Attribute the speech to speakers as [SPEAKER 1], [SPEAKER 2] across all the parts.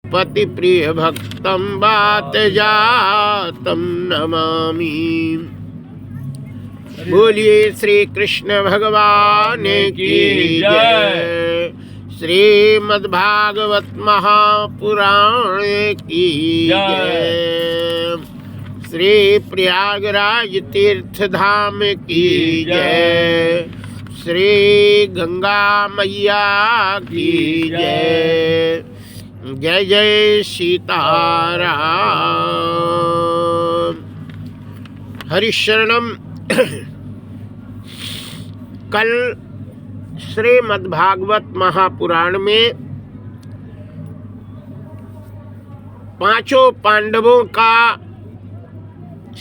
[SPEAKER 1] पति प्रिय भक्तम बात जातम नमामि। बोलिए श्री कृष्ण भगवान की जय। श्रीमद्भागवत महापुराण की जय। श्री प्रयागराज तीर्थ धाम की जय। श्री गंगा मैया की जय। जय जय सीताराम। हरिशरणम। कल श्रीमद्भागवत महापुराण में पांचों पांडवों का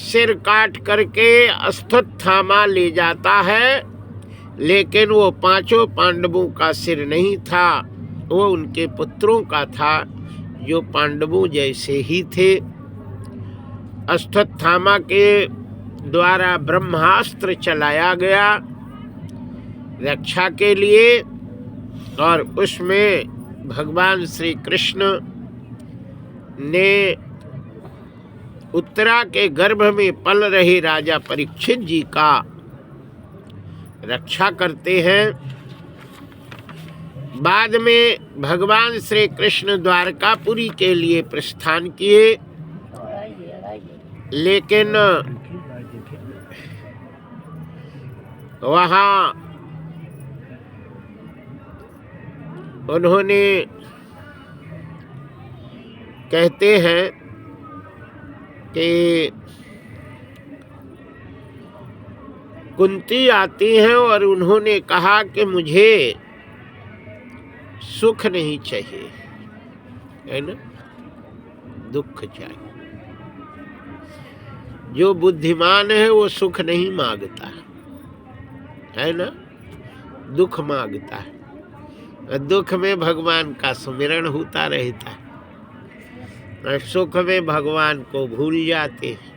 [SPEAKER 1] सिर काट करके अश्वत्थामा ले जाता है, लेकिन वो पांचों पांडवों का सिर नहीं था, वो उनके पुत्रों का था जो पांडवों जैसे ही थे। अश्वत्थामा के द्वारा ब्रह्मास्त्र चलाया गया रक्षा के लिए, और उसमें भगवान श्री कृष्ण ने उत्तरा के गर्भ में पल रहे राजा परीक्षित जी का रक्षा करते हैं। बाद में भगवान श्री कृष्ण द्वारकापुरी के लिए प्रस्थान किए, लेकिन वहाँ उन्होंने कहते हैं कि कुंती आती हैं और उन्होंने कहा कि मुझे सुख नहीं चाहिए, है ना, दुख चाहिए। जो बुद्धिमान है वो सुख नहीं मांगता है ना, दुख मांगता है। और दुख में भगवान का सुमिरन होता रहता है, और सुख में भगवान को भूल जाते हैं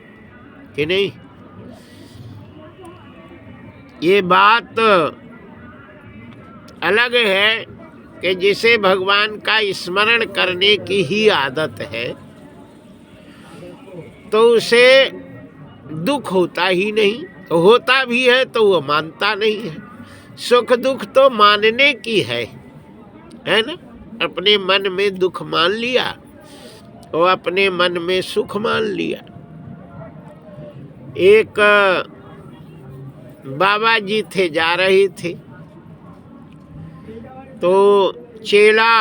[SPEAKER 1] कि नहीं। ये बात अलग है कि जिसे भगवान का स्मरण करने की ही आदत है तो उसे दुख होता ही नहीं, होता भी है तो वो मानता नहीं है। सुख दुख तो मानने की है ना। अपने मन में दुख मान लिया और अपने मन में सुख मान लिया। एक बाबा जी थे, जा रहे थे तो चेला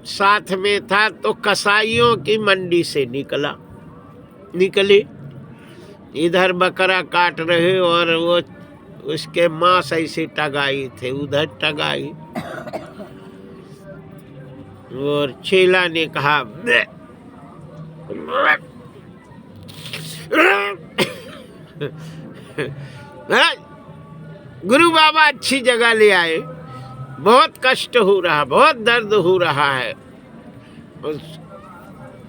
[SPEAKER 1] साथ में था, तो कसाईयों की मंडी से निकले। इधर बकरा काट रहे और वो उसके मांस ऐसे टगाई थे, उधर टगाई। और चेला ने कहा गुरु बाबा अच्छी जगह ले आए, बहुत कष्ट हो रहा, बहुत दर्द हो रहा है,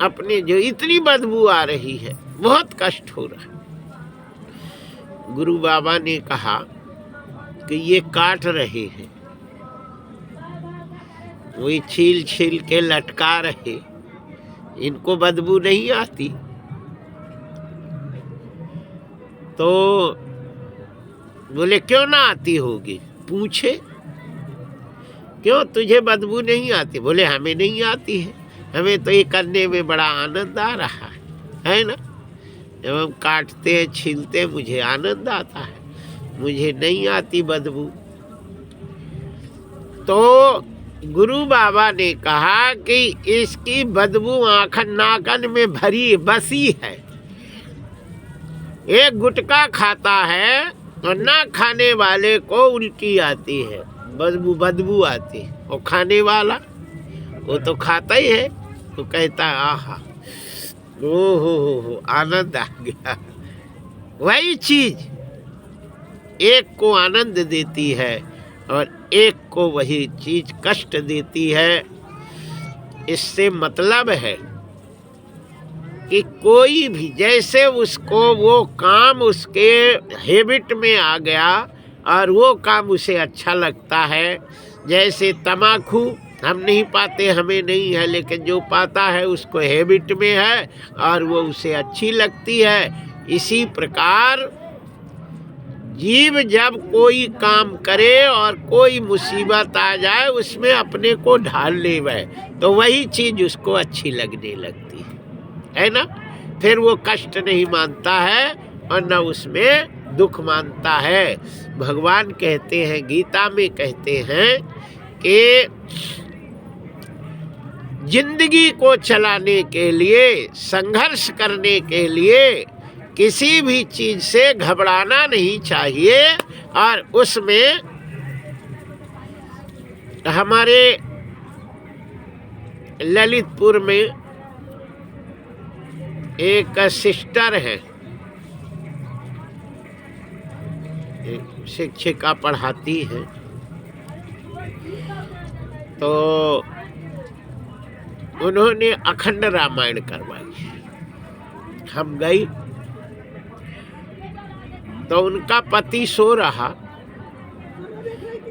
[SPEAKER 1] अपने जो इतनी बदबू आ रही है, बहुत कष्ट हो रहा है। गुरु बाबा ने कहा कि ये काट रहे हैं, वही छील छील के लटका रहे, इनको बदबू नहीं आती। तो बोले क्यों ना आती होगी, पूछे क्यों तुझे बदबू नहीं आती। बोले हमें नहीं आती है, हमें तो ये करने में बड़ा आनंद आ रहा है ना। जब हम काटते हैं छीलते हैं मुझे आनंद आता है, मुझे नहीं आती बदबू। तो गुरु बाबा ने कहा कि इसकी बदबू आँखन नाकन में भरी बसी है। एक गुटखा खाता है और ना खाने वाले को उल्टी आती है, बदबू आती है, और खाने वाला वो तो खाता ही है, तो कहता है आहा हो आनंद आ गया। वही चीज एक को आनंद देती है और एक को वही चीज कष्ट देती है। इससे मतलब है कि कोई भी जैसे उसको वो काम उसके हैबिट में आ गया और वो काम उसे अच्छा लगता है। जैसे तम्बाकू हम नहीं पाते, हमें नहीं है, लेकिन जो पाता है उसको हैबिट में है और वो उसे अच्छी लगती है। इसी प्रकार जीव जब कोई काम करे और कोई मुसीबत आ जाए उसमें अपने को ढाल लेवे तो वही चीज उसको अच्छी लगने लगती है ना। फिर वो कष्ट नहीं मानता है और न उसमें दुख मानता है। भगवान कहते हैं, गीता में कहते हैं कि जिंदगी को चलाने के लिए, संघर्ष करने के लिए किसी भी चीज से घबराना नहीं चाहिए। और उसमें हमारे ललितपुर में एक सिस्टर है, एक शिक्षिका पढ़ाती है, तो उन्होंने अखंड रामायण करवाई। हम गई तो उनका पति सो रहा,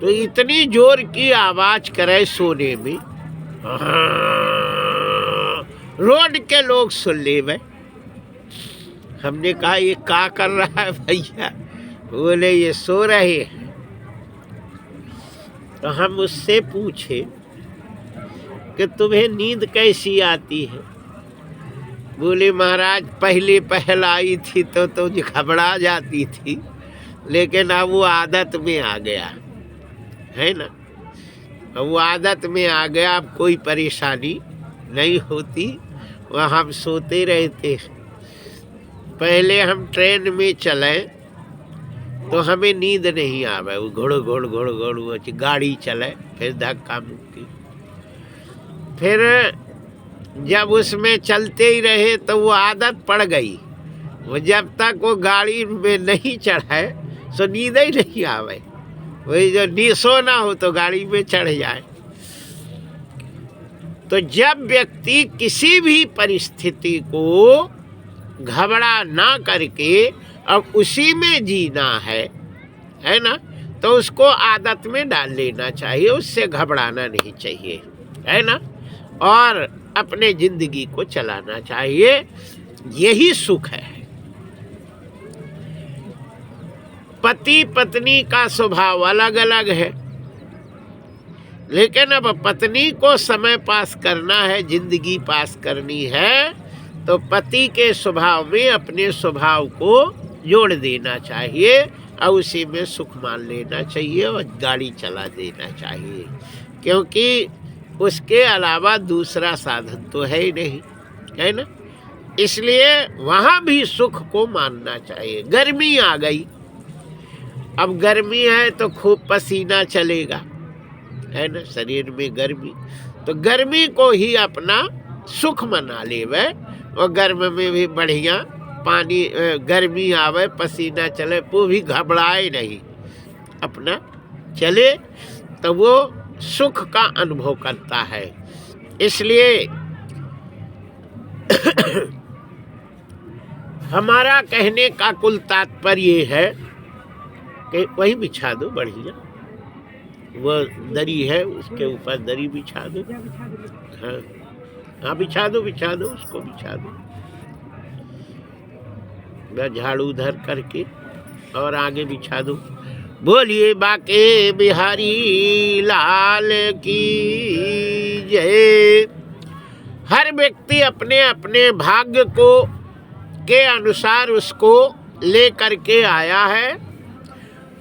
[SPEAKER 1] तो इतनी जोर की आवाज करे सोने में, रोड के लोग सुन ले गए। हमने कहा ये क्या कर रहा है भैया? बोले ये सो रहे हैं। तो हम उससे पूछे कि तुम्हें नींद कैसी आती है? बोले महाराज पहले पहल आई थी तो घबरा जाती थी, लेकिन अब वो आदत में आ गया है ना। अब वो आदत में आ गया, अब कोई परेशानी नहीं होती, वह हम सोते रहते। पहले हम ट्रेन में चले तो हमें नींद नहीं आवे, वो घोड़ घोड़ घोड़ घोड़ वो गाड़ी चले, फिर धक्का मुक्की, फिर जब उसमें चलते ही रहे तो वो आदत पड़ गई। वो जब तक वो गाड़ी में नहीं चढ़े तो नींद ही नहीं आवे। वही जो सोना हो तो गाड़ी में चढ़ जाए। तो जब व्यक्ति किसी भी परिस्थिति को घबरा ना करके अब उसी में जीना है ना, तो उसको आदत में डाल लेना चाहिए, उससे घबराना नहीं चाहिए, है ना, और अपने जिंदगी को चलाना चाहिए। यही सुख है। पति पत्नी का स्वभाव अलग अलग है, लेकिन अब पत्नी को समय पास करना है, जिंदगी पास करनी है, तो पति के स्वभाव में अपने स्वभाव को जोड़ देना चाहिए और उसी में सुख मान लेना चाहिए और गाड़ी चला देना चाहिए, क्योंकि उसके अलावा दूसरा साधन तो है ही नहीं, है ना। इसलिए वहाँ भी सुख को मानना चाहिए। गर्मी आ गई, अब गर्मी है तो खूब पसीना चलेगा, है ना, शरीर में गर्मी, तो गर्मी को ही अपना सुख मना लेवे। और गर्म में भी बढ़िया पानी, गर्मी आवे, पसीना चले, वो भी घबराए नहीं, अपना चले, तो वो सुख का अनुभव करता है। इसलिए हमारा कहने का कुल तात्पर्य है कि वही बिछा दो, बढ़िया वो दरी है उसके ऊपर दरी बिछा दो। हाँ हाँ, बिछा दो उसको बिछा दो, झाड़ू धर करके और आगे बिछा दो। बोलिए बाके बिहारी लाल की जय। हर व्यक्ति अपने अपने भाग्य को के अनुसार उसको ले करके आया है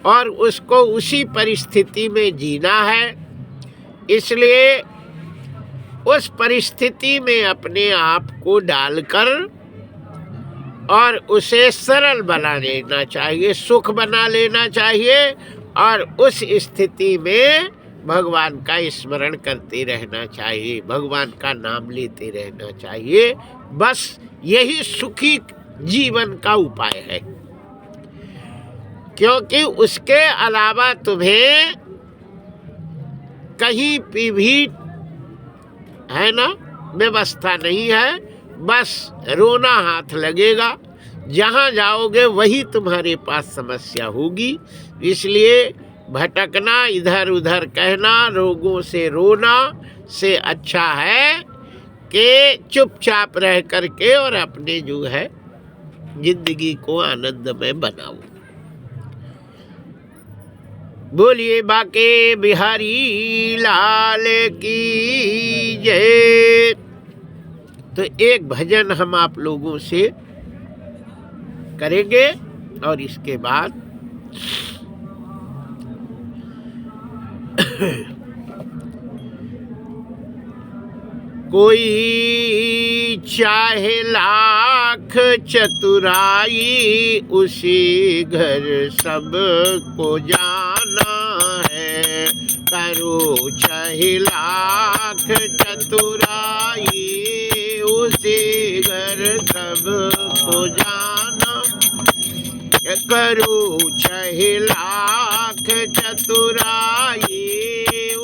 [SPEAKER 1] और उसको उसी परिस्थिति में जीना है। इसलिए उस परिस्थिति में अपने आप को डालकर और उसे सरल बना लेना चाहिए, सुख बना लेना चाहिए, और उस स्थिति में भगवान का स्मरण करते रहना चाहिए, भगवान का नाम लेते रहना चाहिए। बस यही सुखी जीवन का उपाय है, क्योंकि उसके अलावा तुम्हें कहीं भी है ना व्यवस्था नहीं है। बस रोना हाथ लगेगा, जहाँ जाओगे वही तुम्हारे पास समस्या होगी। इसलिए भटकना, इधर उधर कहना, रोगों से रोना से अच्छा है कि चुपचाप रह करके और अपने जो है जिंदगी को आनंदमय बनाओ। बोलिए बाके बिहारी लाल की जय। तो एक भजन हम आप लोगों से करेंगे और इसके बाद कोई चाहे लाख चतुराई, उसी घर सबको जाना है। करो चाहे लाख चतुराई, उसी घर सबको जाना। करो चाहे लाख चतुराई,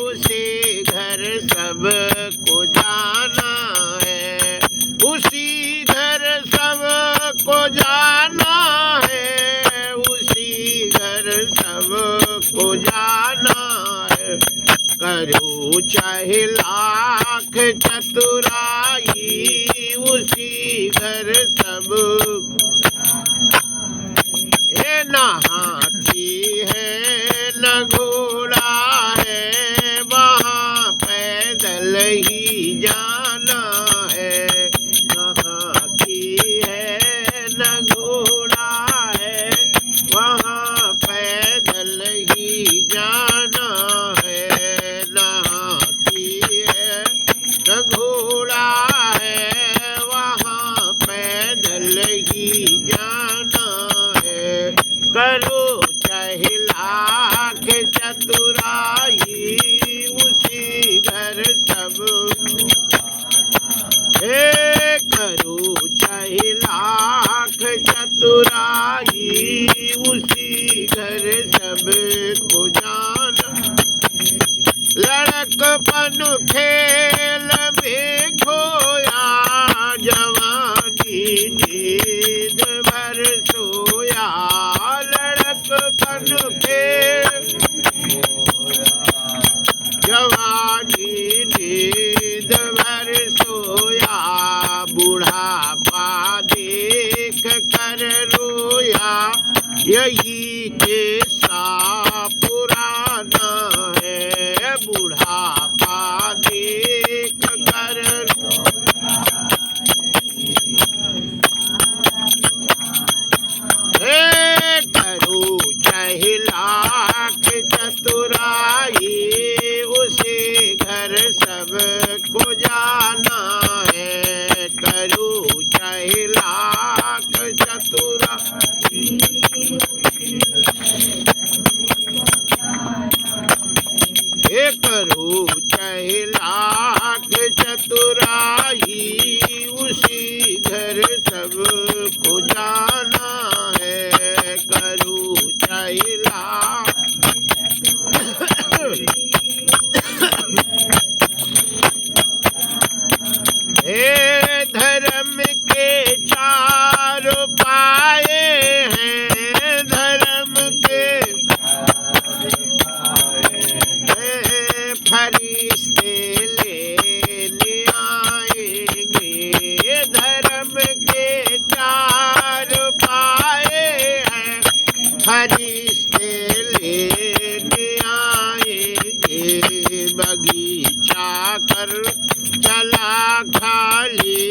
[SPEAKER 1] उसी घर सबको जाना है। उसी घर सबको जाना है, उसी घर सबको जाना है। करो चाहे लाख चतुराई, उसी घर सबको। न हाथी है न घोड़ा है, वहाँ पैदल ही जाना है। न हाथी है न घोड़ा है, वहाँ पैदल ही जाना है। न हाथी है न घोड़ा है, वहाँ पैदल ही जाना है। करो चाहे लाख चतुराई, उसी घर सब। करो चाहे लाख चतुराई, उसी घर सब को जाना। लड़कपन खेल में खोया, जवानी नींद भर सोया। लड़कपन खेल जवानी नींद भर सोया। बुढ़ापा देख कर रोया, यही किस्सा पुराना है। बुढ़ापा देख कर करो चाहे लाख चतुराई, उसे घर सबको जाना है। करो चाहे लाख चतुराई, करो चाहे लाख चतुराई, उसी घर सबको जाना है। करो चाहे लाख धर्म के चारों पाए हैं, धर्म के फरिश्ते लेने आएंगे। धर्म के चार पाए हैं, फरिश्ते लेने आएंगे। बगीचा कर चला खाली,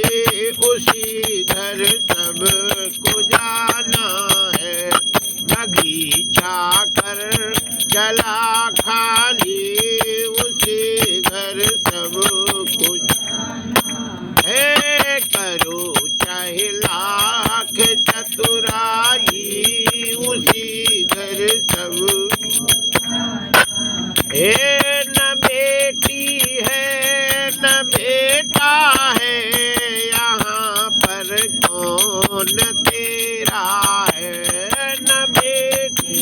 [SPEAKER 1] उसी घर सबको जाना है। बगीचा कर चला खाली, उसी घर सबको है। करो चाहे लाख चतुराई, उसी घर सब। न बेटी है न बेटा है, यहाँ पर कौन तेरा है। न बेटी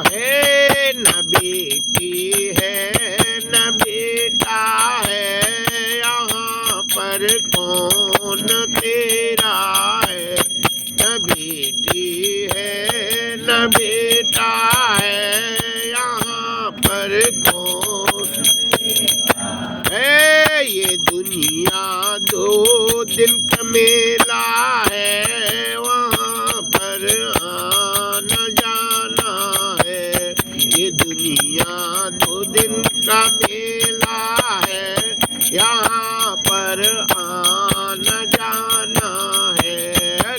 [SPEAKER 1] है न बेटी है न बेटा है, यहाँ पर कौन तेरा पर कौन है। ये दुनिया 2 दिन का मेला है, वहाँ पर आना जाना है। ये दुनिया 2 दिन का मेला है, यहाँ पर आना जाना है।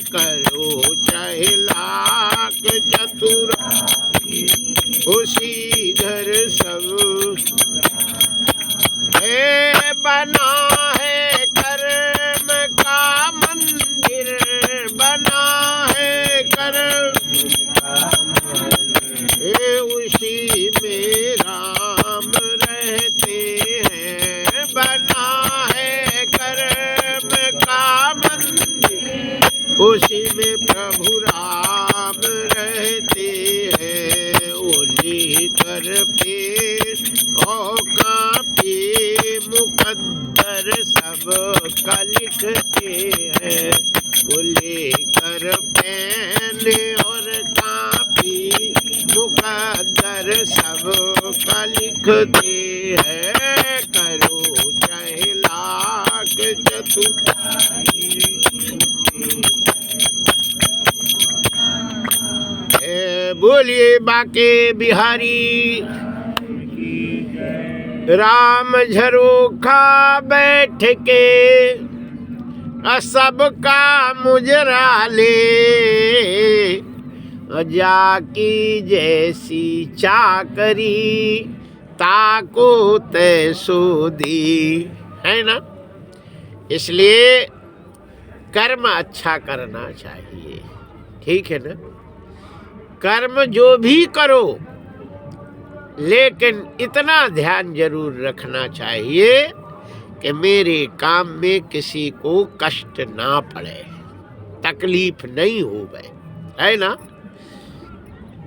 [SPEAKER 1] करो चाहे लाख चतुर, उसी घर सब है। बना है कर्म का मंदिर, बना है कर्म उसी में राम रहते हैं। बना है कर्म का मंदिर, उसी में प्रभु राम रहते हैं। ओली कर पेश और कापी मुकद्दर सब का लिखते हैं। ओली कर पेन और कापी मुकद्दर सब का लिखते हैं। करो चाहे लाख चतुराई, बोलिए बाके बिहारी राम झरोखा बैठ के सबका मुजरा ले। जाकी जैसी चाकरी ताको तैसो दी, है ना। इसलिए कर्म अच्छा करना चाहिए, ठीक है ना। कर्म जो भी करो, लेकिन इतना ध्यान जरूर रखना चाहिए कि मेरे काम में किसी को कष्ट ना पड़े, तकलीफ नहीं हो गए, है ना।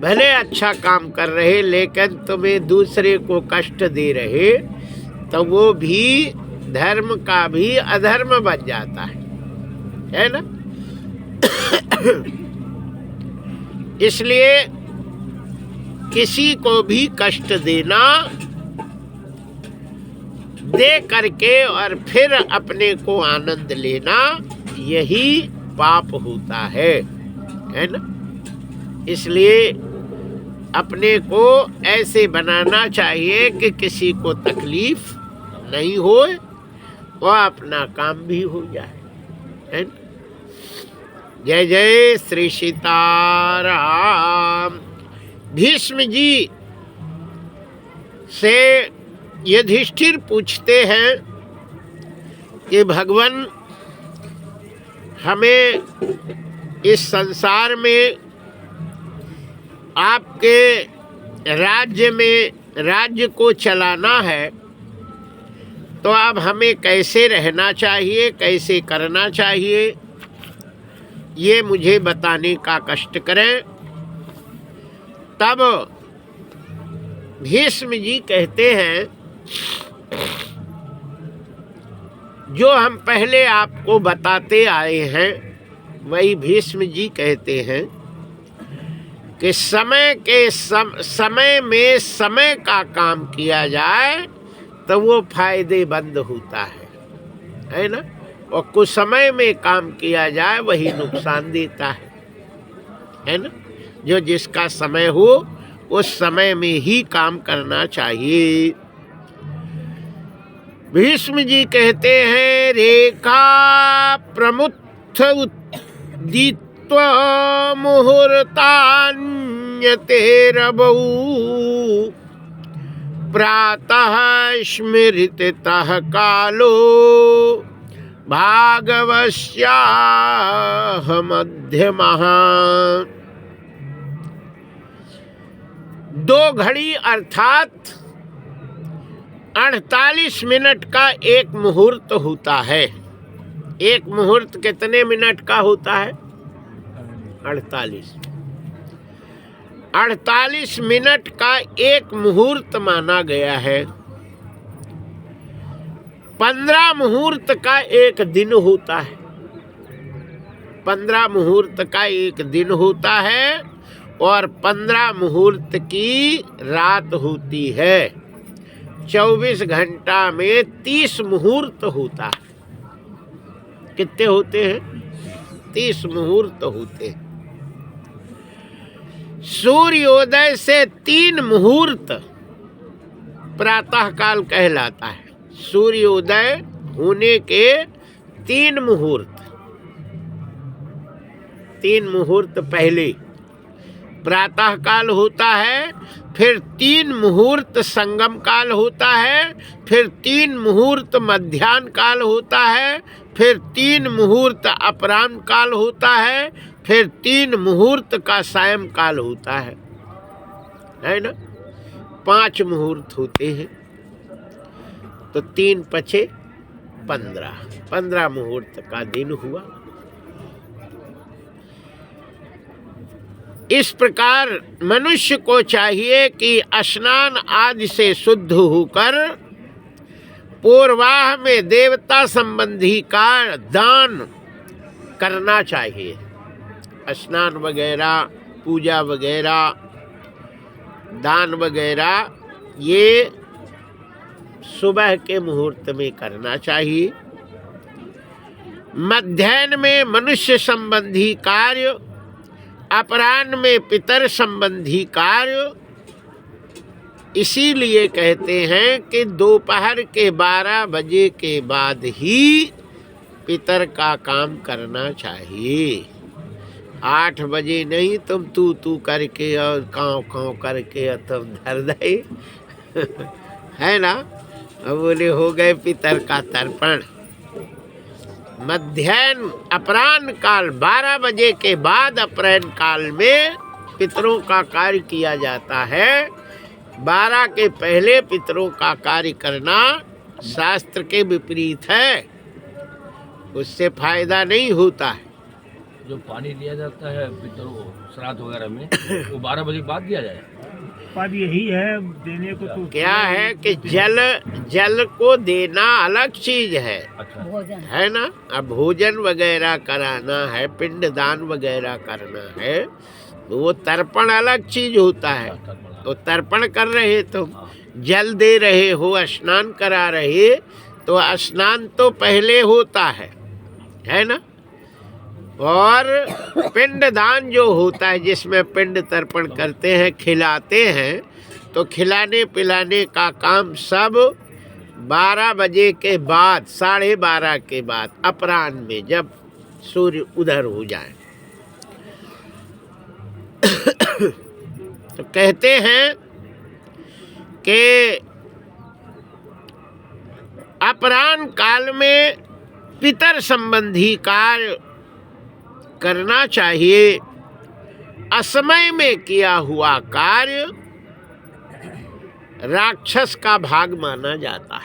[SPEAKER 1] भले अच्छा काम कर रहे लेकिन तुम्हें दूसरे को कष्ट दे रहे, तो वो भी धर्म का भी अधर्म बन जाता है ना। इसलिए किसी को भी कष्ट देना, दे करके और फिर अपने को आनंद लेना, यही पाप होता है ना। इसलिए अपने को ऐसे बनाना चाहिए कि किसी को तकलीफ नहीं हो और अपना काम भी हो जाए, है ना। जय जय श्री सीताराम। भीष्म जी से युधिष्ठिर पूछते हैं कि भगवान, हमें इस संसार में आपके राज्य में राज्य को चलाना है, तो अब हमें कैसे रहना चाहिए, कैसे करना चाहिए, ये मुझे बताने का कष्ट करें। तब भीष्म जी कहते हैं, जो हम पहले आपको बताते आए हैं वही भीष्म जी कहते हैं कि समय में समय का काम किया जाए तो वो फायदेमंद होता है ना। और कुछ समय में काम किया जाए वही नुकसान देता है ना। जो जिसका समय हो उस समय में ही काम करना चाहिए। भीष्म जी कहते हैं, रेखा प्रमुत्थ उद्दीत्व मुहूर्तान्यते रवौ प्रातः स्मृतितः कालो भागवस्याह मध्यमः। 2 घड़ी अर्थात 48 मिनट का एक मुहूर्त होता है। एक मुहूर्त कितने मिनट का होता है? 48 मिनट का एक मुहूर्त माना गया है। 15 मुहूर्त का एक दिन होता है। 15 मुहूर्त का एक दिन होता है और 15 मुहूर्त की रात होती है। 24 घंटा में 30 मुहूर्त होता है। कितने होते हैं? 30 मुहूर्त होते हैं। सूर्योदय से 3 मुहूर्त प्रातः काल कहलाता है। सूर्योदय होने के 3 मुहूर्त, 3 मुहूर्त पहले प्रातः काल होता है, फिर 3 मुहूर्त संगम काल होता है, फिर 3 मुहूर्त मध्याह्न काल होता है, फिर 3 मुहूर्त अपराह्न काल होता है, फिर 3 मुहूर्त का सायं काल होता है ना। 5 मुहूर्त होते हैं। तो 3 पछे 15 मुहूर्त का दिन हुआ। इस प्रकार मनुष्य को चाहिए कि स्नान आदि से शुद्ध होकर पूर्वाह में देवता संबंधी का दान करना चाहिए। स्नान वगैरह, पूजा वगैरह, दान वगैरह ये सुबह के मुहूर्त में करना चाहिए। मध्याह्न में मनुष्य संबंधी कार्य, अपराह्न में पितर संबंधी कार्य। इसीलिए कहते हैं कि दोपहर के 12 बजे के बाद ही पितर का काम करना चाहिए। 8 बजे नहीं तुम तू करके और काँव काँव करके तुम धर दे है ना। अब बोले हो गए पितर का तर्पण। मध्याह्न अपराह्न काल 12 बजे के बाद अपराह्न काल में पितरों का कार्य किया जाता है। 12 के पहले पितरों का कार्य करना शास्त्र के विपरीत है, उससे फायदा नहीं होता है।
[SPEAKER 2] जो पानी लिया जाता है पितरों श्राद्ध वगैरह में वो 12 बजे बाद दिया जाए।
[SPEAKER 3] बात यही है देने को। तो
[SPEAKER 1] क्या है कि जल को देना अलग चीज है।
[SPEAKER 2] अच्छा।
[SPEAKER 1] है ना। अब भोजन वगैरह कराना है, पिंडदान वगैरह करना है, तो वो तर्पण अलग चीज होता है। तो तर्पण कर रहे तुम, जल दे रहे हो, स्नान करा रहे, तो स्नान तो पहले होता है ना। और पिंडदान जो होता है जिसमें पिंड तर्पण करते हैं, खिलाते हैं, तो खिलाने पिलाने का काम सब 12 बजे के बाद, 12:30 के बाद, अपराह्न में जब सूर्य उधर हो जाए। तो कहते हैं कि अपराह्न काल में पितर संबंधी कार्य करना चाहिए। असमय में किया हुआ कार्य राक्षस का भाग माना जाता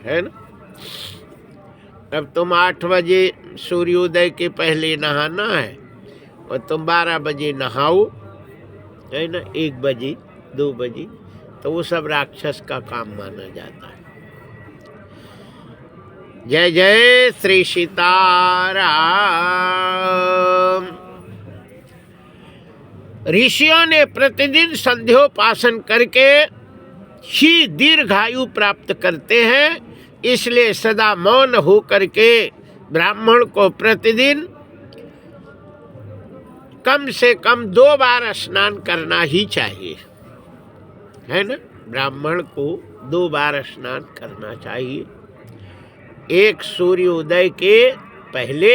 [SPEAKER 1] है ना। अब तुम 8 बजे सूर्योदय के पहले नहाना है और तुम 12 बजे नहाओ, है ना, 1 बजे 2 बजे, तो वो सब राक्षस का काम माना जाता है। जय जय श्री सीताराम। ऋषियों ने प्रतिदिन संध्योपासन करके ही दीर्घायु प्राप्त करते हैं। इसलिए सदा मौन हो करके ब्राह्मण को प्रतिदिन कम से कम 2 बार स्नान करना ही चाहिए, है ना। ब्राह्मण को 2 बार स्नान करना चाहिए। एक सूर्योदय के पहले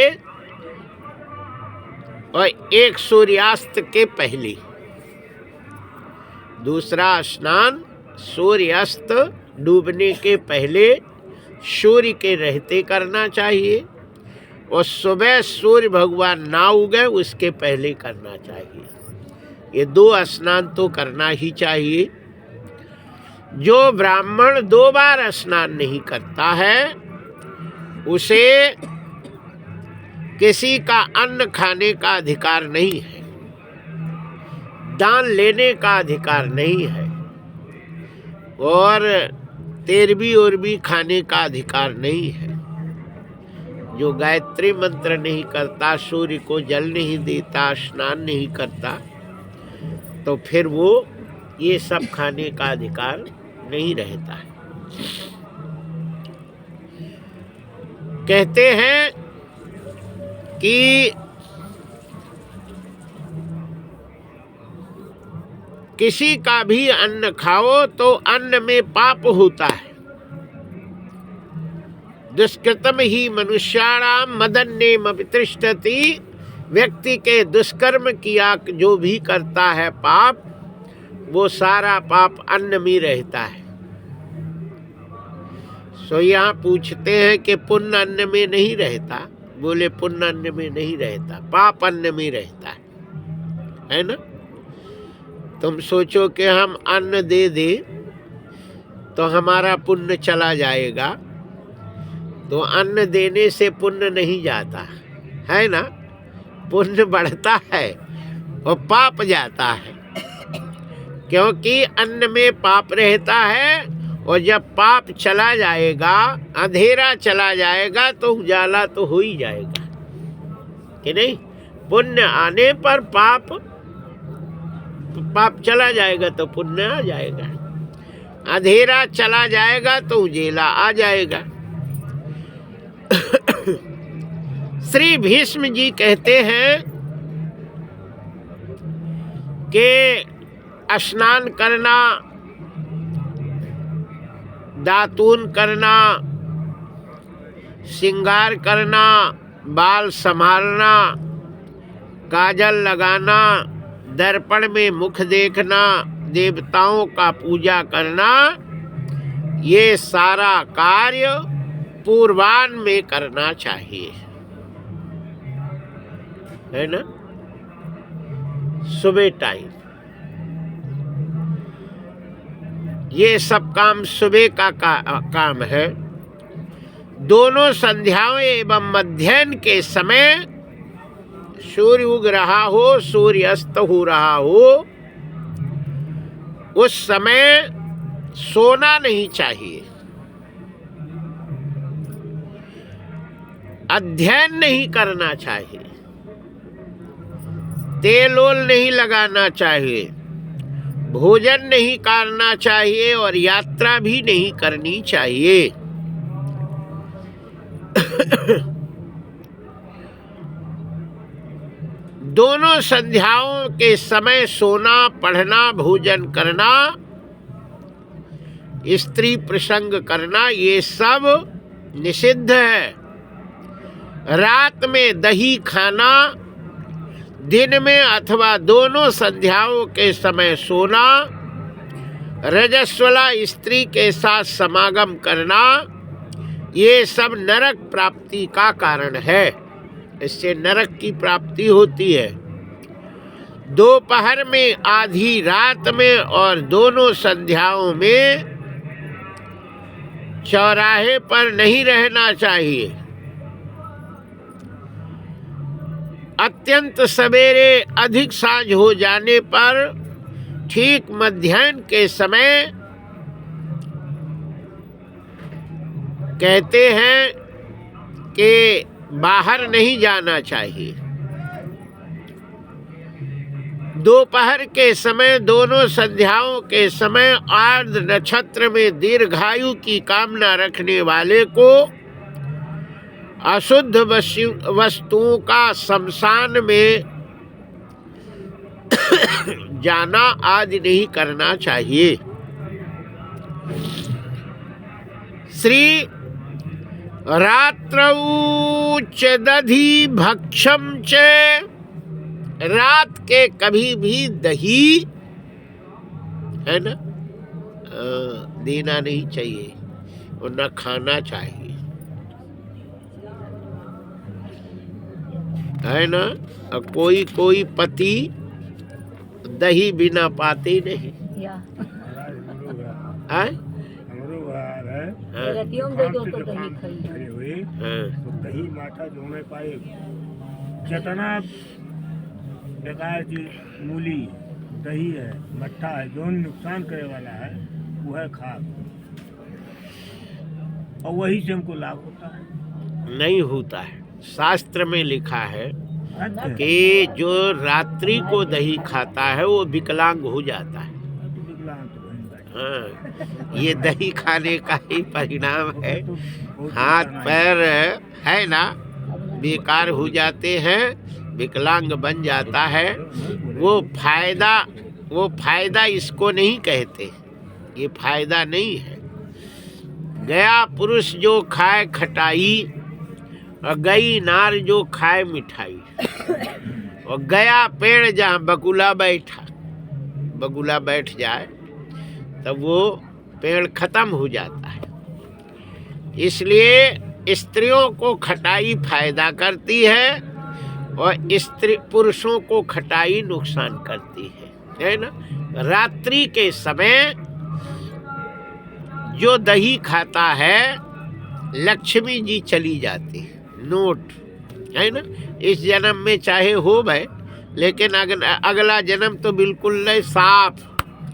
[SPEAKER 1] और एक सूर्यास्त के पहले। दूसरा स्नान सूर्यास्त डूबने के पहले, सूर्य के रहते करना चाहिए, और सुबह सूर्य भगवान ना उगे उसके पहले करना चाहिए। ये 2 स्नान तो करना ही चाहिए। जो ब्राह्मण 2 बार स्नान नहीं करता है उसे किसी का अन्न खाने का अधिकार नहीं है, दान लेने का अधिकार नहीं है, और तेरबी और भी खाने का अधिकार नहीं है। जो गायत्री मंत्र नहीं करता, सूर्य को जल नहीं देता, स्नान नहीं करता, तो फिर वो ये सब खाने का अधिकार नहीं रहता है। कहते हैं कि किसी का भी अन्न खाओ तो अन्न में पाप होता है। दुष्कृतम ही मनुष्याणाम मदन्नेम तिष्ठति। व्यक्ति के दुष्कर्म किया जो भी करता है पाप, वो सारा पाप अन्न में रहता है। सो यहाँ पूछते हैं कि पुण्य अन्न में नहीं रहता। बोले पुण्य अन्न में नहीं रहता, पाप अन्न में रहता है ना। तुम सोचो कि हम अन्न दे दे तो हमारा पुण्य चला जाएगा, तो अन्न देने से पुण्य नहीं जाता है ना, पुण्य बढ़ता है और पाप जाता है, क्योंकि अन्न में पाप रहता है। और जब पाप चला जाएगा, अंधेरा चला जाएगा, तो उजाला तो हो ही जाएगा कि नहीं। पुण्य आने पर पाप चला जाएगा तो पुण्य आ जाएगा, अंधेरा चला जाएगा तो उजेला आ जाएगा। श्री भीष्म जी कहते हैं कि स्नान करना, दातून करना, श्रृंगार करना, बाल संभालना, काजल लगाना, दर्पण में मुख देखना, देवताओं का पूजा करना, ये सारा कार्य पूर्वाह्न में करना चाहिए, है ना, सुबह टाइम। ये सब काम सुबह का काम है। दोनों संध्याओं एवं मध्याह्न के समय, सूर्य उग रहा हो, सूर्य अस्त हो रहा हो, उस समय सोना नहीं चाहिए, अध्ययन नहीं करना चाहिए, तेल ओल नहीं लगाना चाहिए, भोजन नहीं करना चाहिए और यात्रा भी नहीं करनी चाहिए। दोनों संध्याओं के समय सोना, पढ़ना, भोजन करना, स्त्री प्रसंग करना, ये सब निषिद्ध है। रात में दही खाना, दिन में अथवा दोनों संध्याओं के समय सोना, रजस्वला स्त्री के साथ समागम करना, ये सब नरक प्राप्ति का कारण है। इससे नरक की प्राप्ति होती है। दोपहर में, आधी रात में और दोनों संध्याओं में चौराहे पर नहीं रहना चाहिए। अत्यंत सवेरे अधिक साँझ हो जाने पर ठीक मध्याह्न के समय कहते हैं कि बाहर नहीं जाना चाहिए। दोपहर के समय, दोनों संध्याओं के समय आर्द्र नक्षत्र में दीर्घायु की कामना रखने वाले को अशुद्ध वस्तुओं का शमशान में जाना आदि नहीं करना चाहिए। श्री रात्रौ च दधि भक्षम च, रात के कभी भी दही, है ना, देना नहीं चाहिए और न खाना चाहिए, है ना। कोई पति दही बिना पाते नहीं है।
[SPEAKER 3] दही माठा जो में पाए जितना बेकार चीज मूली दही है, मट्ठा है, जो नुकसान करे वाला है वो है खाद, और वही से हमको लाभ होता है।
[SPEAKER 1] नहीं होता है। शास्त्र में लिखा है
[SPEAKER 3] अच्छा,
[SPEAKER 1] कि जो रात्रि को दही खाता है वो विकलांग हो जाता है।
[SPEAKER 3] विकलांग तो बन बैठे।
[SPEAKER 1] हाँ, ये दही खाने का ही परिणाम है।
[SPEAKER 3] तो बहुत
[SPEAKER 1] हाथ
[SPEAKER 3] नुकसान
[SPEAKER 1] पैर है ना बेकार हो जाते हैं, विकलांग बन जाता है। वो फायदा इसको नहीं कहते, ये फायदा नहीं है। गया पुरुष जो खाए खटाई और गई नार जो खाए मिठाई, और गया पेड़ जहाँ बगुला बैठ जाए तब वो पेड़ खत्म हो जाता है। इसलिए स्त्रियों को खटाई फायदा करती है और पुरुषों को खटाई नुकसान करती है ना। रात्रि के समय जो दही खाता है लक्ष्मी जी चली जाती है। नोट है ना, इस जन्म में चाहे हो भाई, लेकिन अगला जन्म तो बिल्कुल नहीं, साफ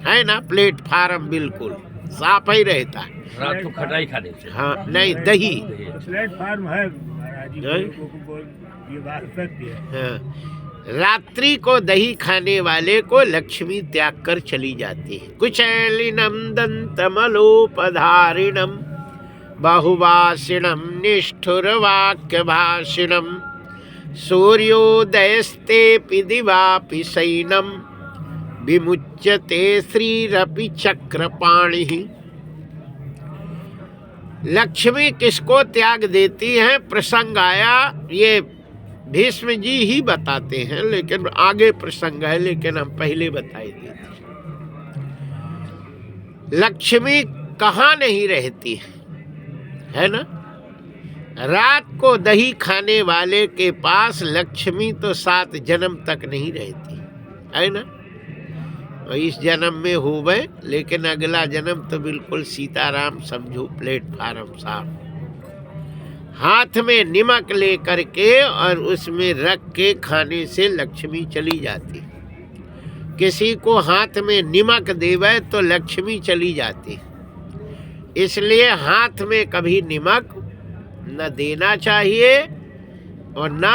[SPEAKER 1] है ना, प्लेटफार्म बिल्कुल साफ ही रहता है।
[SPEAKER 2] रात को खटाई खाने से।
[SPEAKER 1] हाँ नहीं, दही
[SPEAKER 3] प्लेटफार्म है महाराज जी,
[SPEAKER 1] नहीं?
[SPEAKER 3] ये बात सत्य है।
[SPEAKER 1] हाँ, रात्रि को दही खाने वाले को लक्ष्मी त्याग कर चली जाती है। कुचैलिनम दंतमलोपधारिणम बहुवासिनम निष्ठुर वाक्य भाषिणम सूर्योदयस्ते दिवापि सैनम विमुच्यते श्रीरपि चक्रपाणि। लक्ष्मी किसको त्याग देती है? प्रसंग आया, ये भीष्म जी ही बताते हैं, लेकिन आगे प्रसंग है, लेकिन हम पहले बताए देते। लक्ष्मी कहाँ नहीं रहती है ना। रात को दही खाने वाले के पास लक्ष्मी तो 7 जन्म तक नहीं रहती है ना। और इस जन्म में हो गए, लेकिन अगला जन्म तो बिल्कुल सीताराम समझो, प्लेटफार्म साफ। हाथ में नमक लेकर के और उसमें रख के खाने से लक्ष्मी चली जाती। किसी को हाथ में नमक देवे तो लक्ष्मी चली जाती। इसलिए हाथ में कभी नमक न देना चाहिए और न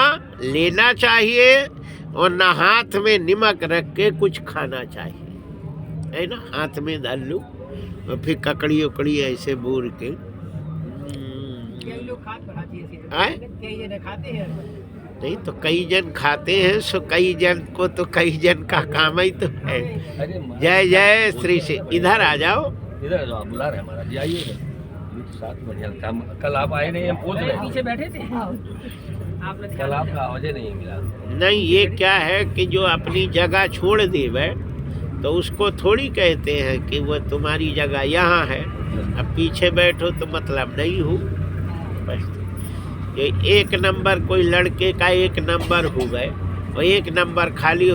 [SPEAKER 1] लेना चाहिए, और न हाथ में नमक रख के कुछ खाना चाहिए, है ना। हाथ में डाल लो और फिर ककड़ी उकड़ी ऐसे बोर के आए? नहीं तो कई जन खाते हैं, सो कई जन को तो कई जन का काम ही तो है। जय जय श्री से। इधर आ जाओ,
[SPEAKER 2] इधर जो आप बुला रहे हैं महाराज जी, आइए इधर। साथ बढ़िया काम, कल आप आए नहीं, हम पूछ रहे हैं।
[SPEAKER 4] पीछे बैठे थे
[SPEAKER 2] कल आपका आवाज नहीं मिला।
[SPEAKER 1] नहीं ये क्या है कि जो अपनी जगह छोड़ देवे तो उसको थोड़ी कहते हैं कि वो तुम्हारी जगह यहाँ है, अब पीछे बैठो तो मतलब नहीं हो। बस ये 1 नंबर कोई लड़के का 1 नंबर हो गए और 1 नंबर खाली